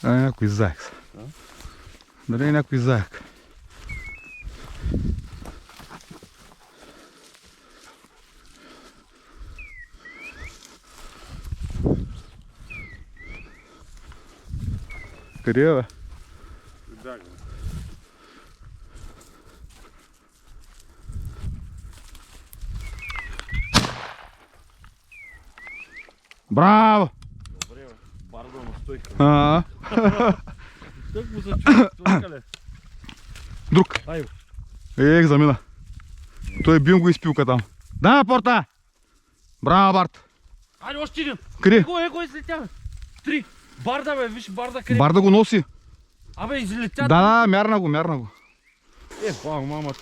Дай някой заек. Дали някой заек. Къде е, бе? Браво! Добре, бе. Бардо на стойка. Так му се чува, стойкале. Друг. Айо. Ех, замина. Той бил го изпилка там. Да, порта! Браво, Барт! Айде, още един! Къде? Его излетя, бе! 3! Барда, бе, виж барда къде. Барда го носи. Абе, излетя. Да, мярна го. Е, мама.